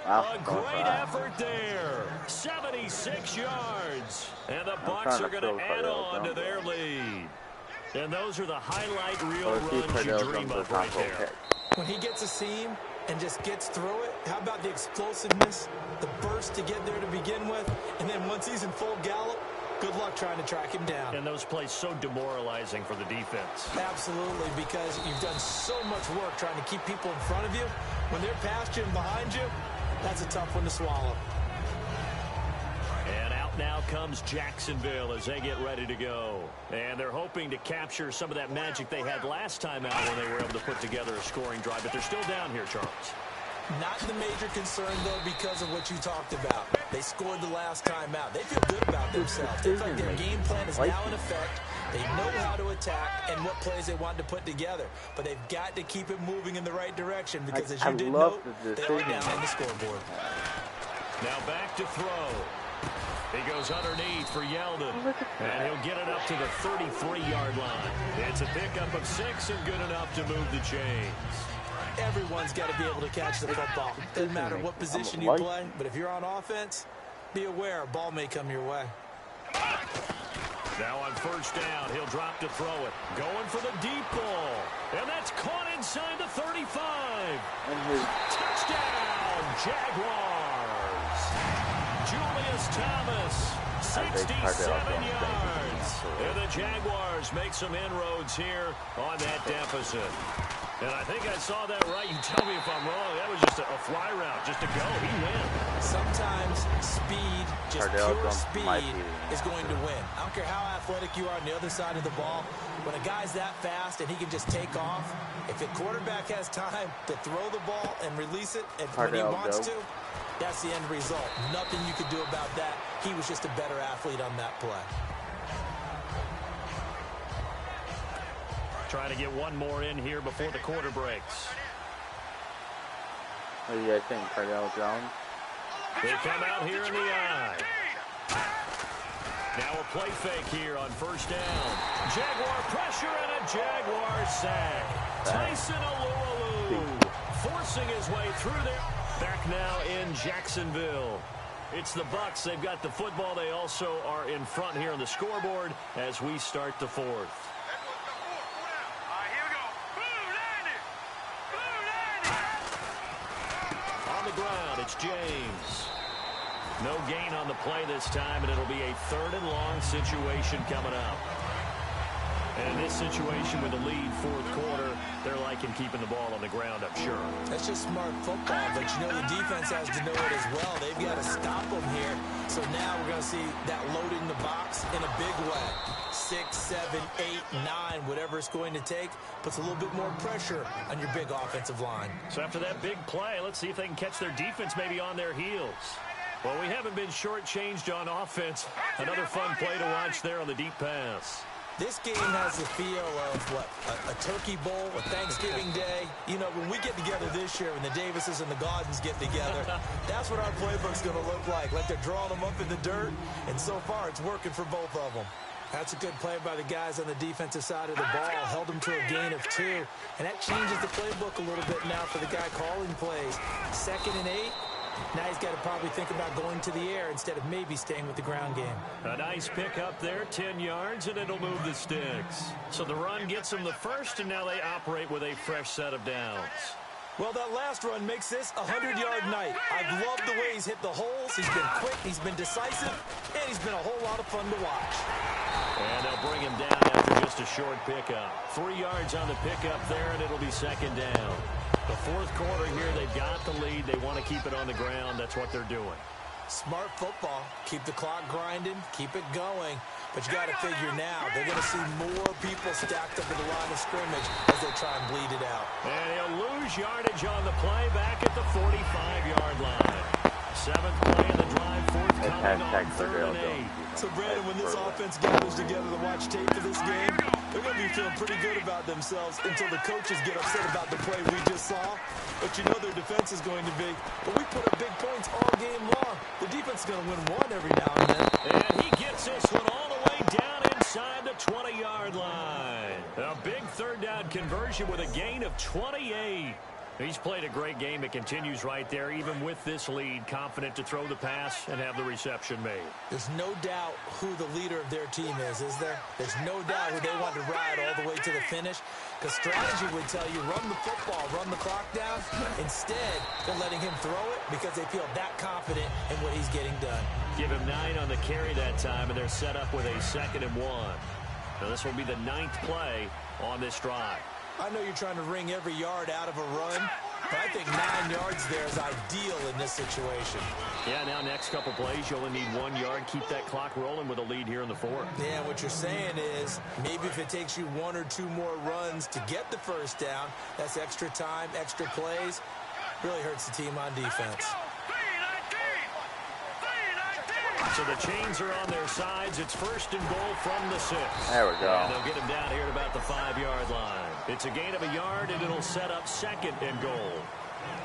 B: A great effort there. 76 yards. And the Bucs are going to add on to their lead. And those are the highlight reel runs you dream of right there.
C: When he gets a seam and just gets through it, how about the explosiveness, the burst to get there to begin with, and then once he's in full gallop, good luck trying to track him down.
B: And those plays so demoralizing for the defense.
C: Absolutely, because you've done so much work trying to keep people in front of you. When they're past you and behind you, that's a tough one to swallow.
B: And out now comes Jacksonville as they get ready to go. And they're hoping to capture some of that magic they had last time out when they were able to put together a scoring drive. But they're still down here, Charles.
C: Not the major concern, though, because of what you talked about. They scored the last time out. They feel good about themselves. They feel like their game plan is now in effect. They know how to attack and what plays they want to put together. But they've got to keep it moving in the right direction because, as you did note, they are down on the scoreboard.
B: Now back to throw. He goes underneath for Yeldon, and he'll get it up to the 33-yard line. It's a pickup of 6 and good enough to move the chains.
C: Everyone's got to be able to catch the football. Doesn't matter what position you play, but if you're on offense, be aware a ball may come your way.
B: Now on first down, he'll drop to throw it. Going for the deep ball. And that's caught inside the 35. Touchdown, Jaguars. Julius Thomas, 67 yards. And the Jaguars make some inroads here on that deficit. And I think I saw that right. You tell me if I'm wrong. That was just a fly route, just to go. He wins.
C: Sometimes speed, just pure speed, is going to win. I don't care how athletic you are on the other side of the ball. When a guy's that fast and he can just take off, if the quarterback has time to throw the ball and release it when he wants to, that's the end result. Nothing you could do about that. He was just a better athlete on that play.
B: Trying to get one more in here before the quarter breaks.
A: What do you guys think, Cardell Jones?
B: They come out here in the eye. Now a play fake here on first down. Jaguar pressure and a Jaguar sack. Tyson Alualu forcing his way through there. Back now in Jacksonville. It's the Bucs. They've got the football. They also are in front here on the scoreboard as we start the fourth. Ground, it's James. No gain on the play this time, and it'll be a 3rd and long situation coming up. And in this situation with the lead 4th quarter, they're liking keeping the ball on the ground, I'm sure.
C: That's just smart football, but you know the defense has to know it as well. They've got to stop them here. So now we're going to see that loading the box in a big way. 6, 7, 8, 9, whatever it's going to take, puts a little bit more pressure on your big offensive line.
B: So after that big play, let's see if they can catch their defense maybe on their heels. Well, we haven't been shortchanged on offense. Another fun play to watch there on the deep pass.
C: This game has the feel of, what, a turkey bowl, a Thanksgiving Day. You know, when we get together this year, when the Davises and the Gaudens get together, that's what our playbook's going to look like they're drawing them up in the dirt, and so far it's working for both of them. That's a good play by the guys on the defensive side of the ball. Held them to a gain of 2, and that changes the playbook a little bit now for the guy calling plays. 2nd and 8. Now he's got to probably think about going to the air instead of maybe staying with the ground game.
B: A nice pick up there, 10 yards, and it'll move the sticks. So the run gets them the first, and now they operate with a fresh set of downs.
C: Well, that last run makes this a 100-yard night. I've loved the way he's hit the holes. He's been quick, he's been decisive, and he's been a whole lot of fun to watch.
B: And they'll bring him down after just a short pickup. 3 yards on the pickup there, and it'll be 2nd down. The 4th quarter here, they've got the lead. They want to keep it on the ground. That's what they're doing.
C: Smart football. Keep the clock grinding. Keep it going. But you got to figure now, they're going to see more people stacked up at the line of scrimmage as they try and bleed it out.
B: And he'll lose yardage on the play back at the 45-yard line. 7th play of the drive, 4th coming on 3rd and 8.
C: So, Brandon, when this offense gathers together to watch tape for this game, they're going to be feeling pretty good about themselves until the coaches get upset about the play we just saw. But you know their defense is going to be, but we put up big points all game long. The defense is going to win one every now and then.
B: And he gets this one all the way down inside the 20-yard line. A big 3rd down conversion with a gain of 28. He's played a great game. It continues right there, even with this lead, confident to throw the pass and have the reception made.
C: There's no doubt who the leader of their team is there? There's no doubt who they want to ride all the way to the finish. Because strategy would tell you, run the football, run the clock down. Instead, they're letting him throw it because they feel that confident in what he's getting done.
B: Give him 9 on the carry that time, and they're set up with a 2nd and 1. Now this will be the 9th play on this drive.
C: I know you're trying to wring every yard out of a run, but I think 9 yards there is ideal in this situation.
B: Yeah, now next couple plays, you only need 1 yard. Keep that clock rolling with a lead here in the fourth.
C: Yeah, what you're saying is maybe if it takes you 1 or 2 more runs to get the first down, that's extra time, extra plays. Really hurts the team on defense.
B: So the chains are on their sides. It's 1st and goal from the 6.
A: There we go.
B: And they'll get him down here at about the 5-yard line. It's a gain of a yard, and it'll set up 2nd and goal.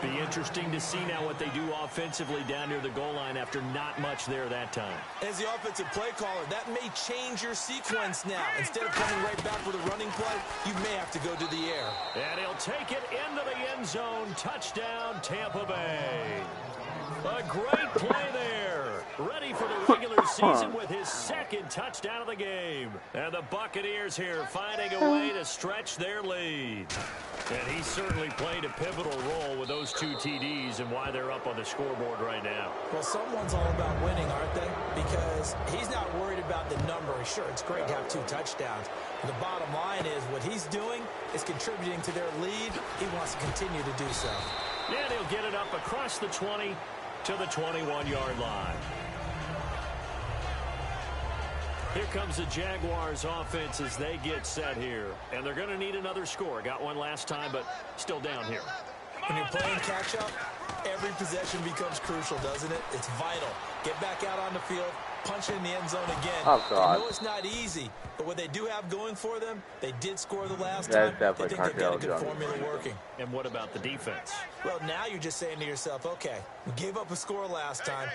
B: Be interesting to see now what they do offensively down near the goal line after not much there that time.
C: As the offensive play caller, that may change your sequence now. Instead of coming right back with a running play, you may have to go to the air.
B: And he'll take it into the end zone. Touchdown, Tampa Bay. A great play there. Ready for the regular season with his 2nd touchdown of the game. And the Buccaneers here finding a way to stretch their lead. And he certainly played a pivotal role with those 2 TDs and why they're up on the scoreboard right now.
C: Well, someone's all about winning, aren't they? Because he's not worried about the number. Sure, it's great to have 2 touchdowns. But the bottom line is what he's doing is contributing to their lead. He wants to continue to do so.
B: And he'll get it up across the 20 to the 21-yard line. Here comes the Jaguars offense as they get set here. And they're going to need another score. Got one last time, but still down here.
C: When you're playing catch-up, every possession becomes crucial, doesn't it? It's vital. Get back out on the field, punch in the end zone again.
A: Oh, God.
C: I know it's not easy, but what they do have going for them, they did score the last time. They think they've got a good formula working.
B: And what about the defense?
C: Well, now you're just saying to yourself, okay, we gave up a score last time.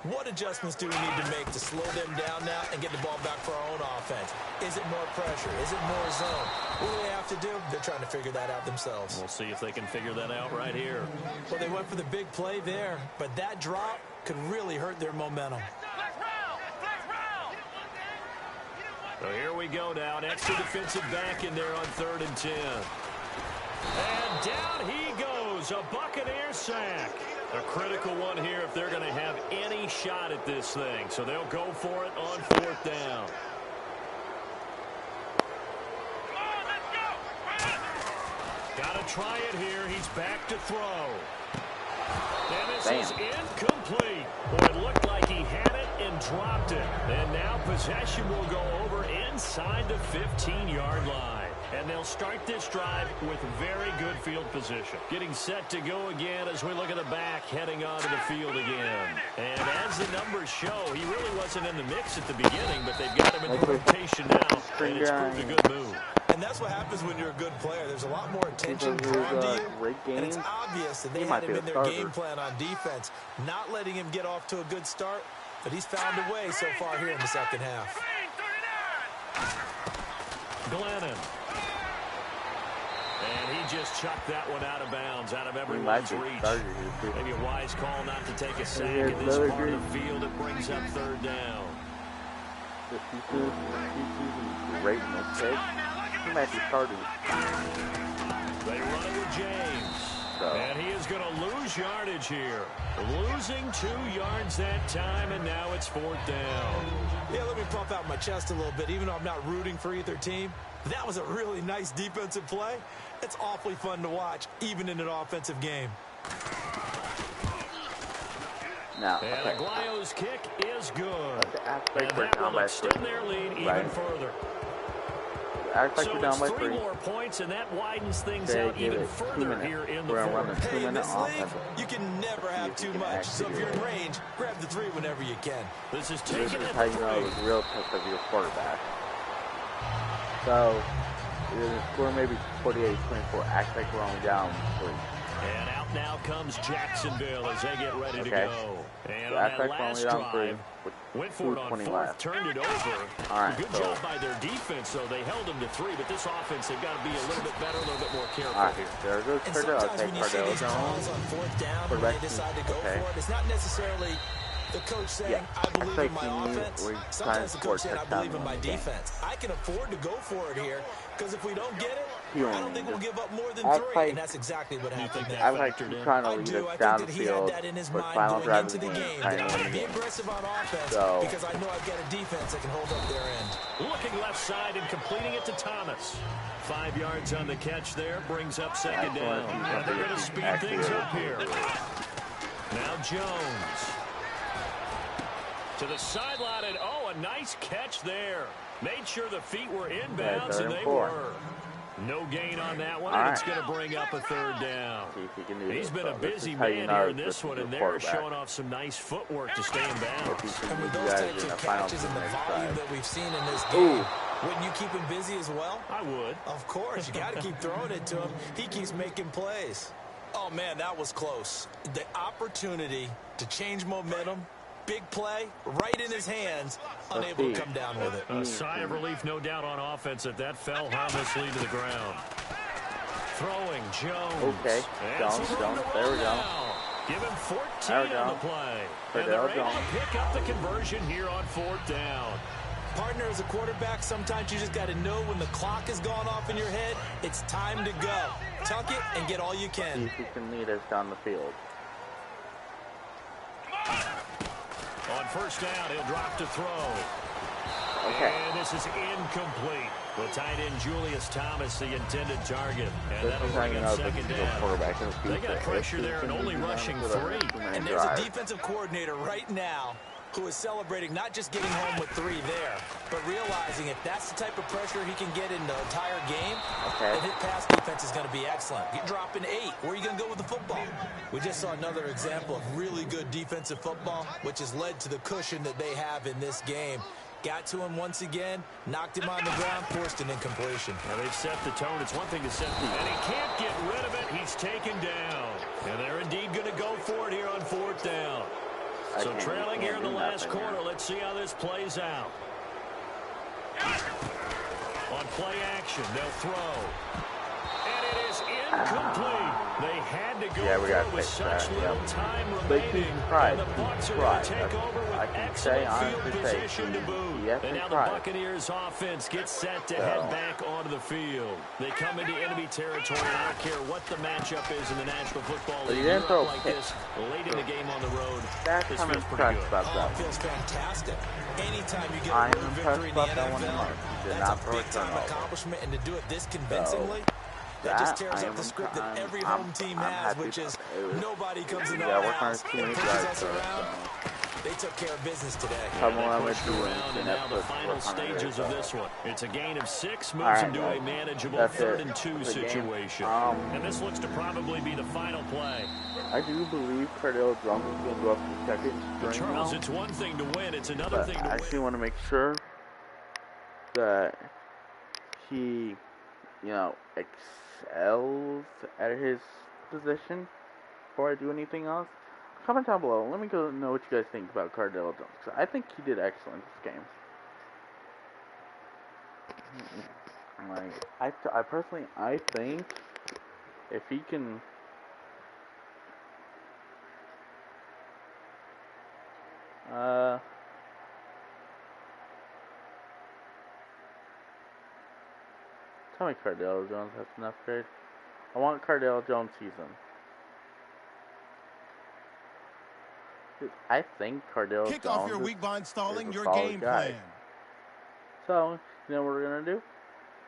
C: What adjustments do we need to make to slow them down now and get the ball back for our own offense? Is it more pressure? Is it more zone? What do they have to do? They're trying to figure that out themselves.
B: We'll see if they can figure that out right here.
C: Well, they went for the big play there, but that drop could really hurt their momentum.
B: So here we go now. An extra defensive back in there on 3rd and 10. And down he goes. A Buccaneer sack. A critical one here if they're going to have any shot at this thing. So they'll go for it on 4th down. Got to try it here. He's back to throw. And this is incomplete. Boy, it looked like he had it and dropped it. And now possession will go over inside the 15-yard line. And they'll start this drive with very good field position. Getting set to go again as we look at the back heading onto the field again. And as the numbers show, he really wasn't in the mix at the beginning, but they've got him in the rotation now, and it's proved a good move.
C: And that's what happens when you're a good player. There's a lot more attention drawn to you, and it's obvious that they had him in their game plan on defense, not letting him get off to a good start, but he's found a way so far here in the 2nd half.
B: Glennon. And he just chucked that one out of bounds, out of everyone's reach. Maybe a wise call not to take a sack in this part of the field. It brings up 3rd down.
A: Great mistake. He might be started.
B: They run it with James. And he is going to lose yardage here. Losing 2 yards that time, and now it's 4th down.
C: Yeah, let me pump out my chest a little bit, even though I'm not rooting for either team. That was a really nice defensive play. It's awfully fun to watch, even in an offensive game.
A: Now,
B: and Aguayo's kick is good.
A: And
B: that will extend their lead even further. So it's 3 more points, and that widens things out even further here in the fourth.
C: Hey, in this league, you can never have too much. So if you're in range, grab the 3 whenever you can.
B: This is taken
A: This is
B: at
A: how
B: the
A: you know it's real tough of your quarterback. So, the score maybe 48-24. Act like we're only down 3.
B: And out now comes Jacksonville as they get ready to go. And
A: so
B: on that last drive, went for it on 4th,
A: left.
B: turned it over.
A: Right,
B: good job by their defense, though. They held them to 3, but this offense, they've got to be a little bit better, a little bit more careful here.
A: There goes Cardell.
C: Sometimes when you see these calls on 4th down, when they decide to go for it, it's not necessarily The coach saying, I believe in my offense. Sometimes the coach saying, I believe in my defense. I can afford to go for it here, because if we don't get it, I don't think we'll give up more than 3, and that's exactly what happened there.
A: I like trying to lead us down the field for final drive of the game, trying to win the
C: Be
A: game.
C: aggressive on offense, because I know I've got a defense that can hold up their end.
B: Looking left side and completing it to Thomas. 5 yards on the catch there, brings up second down. And they're going to speed things up here. Now Jones. To the sideline, and a nice catch there. Made sure the feet were inbounds, and they were. No gain on that one, and it's going to bring up a third down. He's been a busy man here in this one, and they're showing off some nice footwork to stay in bounds.
C: And with those types of catches and the volume that we've seen in this game, wouldn't you keep him busy as well?
B: I would.
C: Of course. You got to keep throwing it to him. He keeps making plays. Oh, man, that was close. The opportunity to change momentum, big play, right in his hands, unable to come down with it.
B: A sigh of relief, no doubt, on offense that fell harmlessly to the ground. Throwing, Jones.
A: Okay, Jones. There we go.
B: Give him 14 on the play. And they're able to pick up the conversion here on 4th down.
C: Partner, as a quarterback, sometimes you just got to know when the clock has gone off in your head, it's time to go. Tuck it and get all you can.
A: See if he can lead us down the field.
B: On 1st down, he'll drop to throw.
A: Okay.
B: And this is incomplete. The tight end Julius Thomas, the intended target. And that'll bring up 2nd down. They got pressure there and only rushing 3.
C: And there's a defensive coordinator right now who is celebrating not just getting home with 3 there, but realizing if that's the type of pressure he can get in the entire game, then his pass defense is going to be excellent. You're dropping 8. Where are you going to go with the football? We just saw another example of really good defensive football, which has led to the cushion that they have in this game. Got to him once again, knocked him on the ground, forced an incompletion.
B: Now they've set the tone. It's one thing to set, and he can't get rid of it. He's taken down. And they're indeed going to go for it here on 4th down. So trailing here in the last quarter. Let's see how this plays out. On play action, they'll throw. And it is incomplete. They had to go for it with such little time remaining. And the Bucs are going to take over with excellent field position to boot. And now the Buccaneers offense gets set to head back onto the field. They come into enemy territory. I don't care what the matchup is in the National Football League. Like this, late in the game on the road, this feels pretty good.
C: It feels fantastic. Anytime you get a road victory in the NFL, that's a big-time accomplishment. And to do it this convincingly, that just tears up the script that every home team has, which is nobody comes into our house and pushes us around. They took care of business today.
B: Pushed around, and now the final stages of this one. It's a gain of 6, moves them to a manageable 3rd and 2 situation. And this looks to probably be the final play.
A: I do believe Cardale Jones is going to go up to 2nd.
B: Charles, it's one thing to win, it's another thing to win.
A: I actually want to make sure that he, excels at his position before I do anything else. Comment down below. Let me know what you guys think about Cardale Jones. I think he did excellent this game. I personally think if he can tell me Cardale Jones has an upgrade. I want Cardale Jones season. I think Cardale Jones
E: off your week by installing
A: is a
E: your
A: solid
E: game
A: guy.
E: plan.
A: So, you know what we're going to do?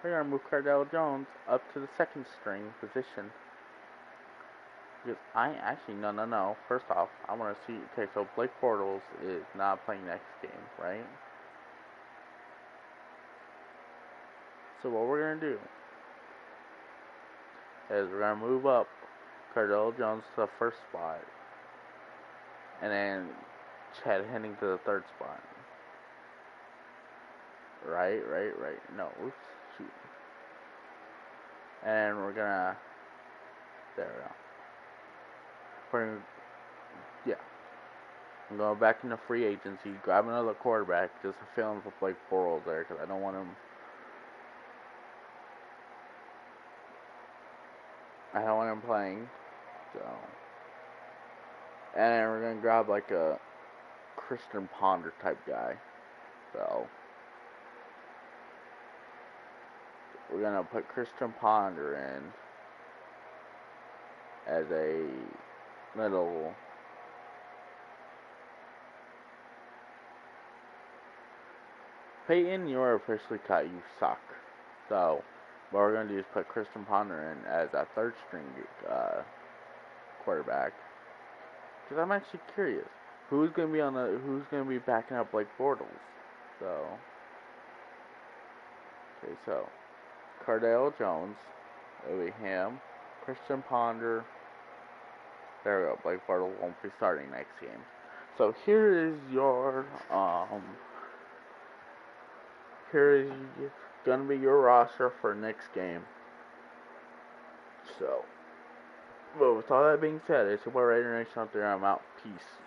A: We're going to move Cardale Jones up to the 2nd string position. Because no. First off, I want to see, okay, so Blake Bortles is not playing next game, right? So what we're going to do is we're going to move up Cardale Jones to the 1st spot. And then Chad Henne to the 3rd spot. Right. No, oops, shoot. And we're gonna, there we go. I'm going back into free agency, grab another quarterback, just to fill in for Blake Bortles there, because I don't want him. I don't want him playing, so. And then we're gonna grab like a Christian Ponder type guy. So we're gonna put Christian Ponder in as a little Peyton, you're officially cut. You suck. So what we're gonna do is put Christian Ponder in as a third string quarterback. Because I'm actually curious, who's gonna be backing up Blake Bortles? So okay, so Cardale Jones, it'll be him, Christian Ponder. There we go. Blake Bortles won't be starting next game. So here is gonna be your roster for next game. So, but with all that being said, it's your boy Raider Nation out there. I'm out. Peace.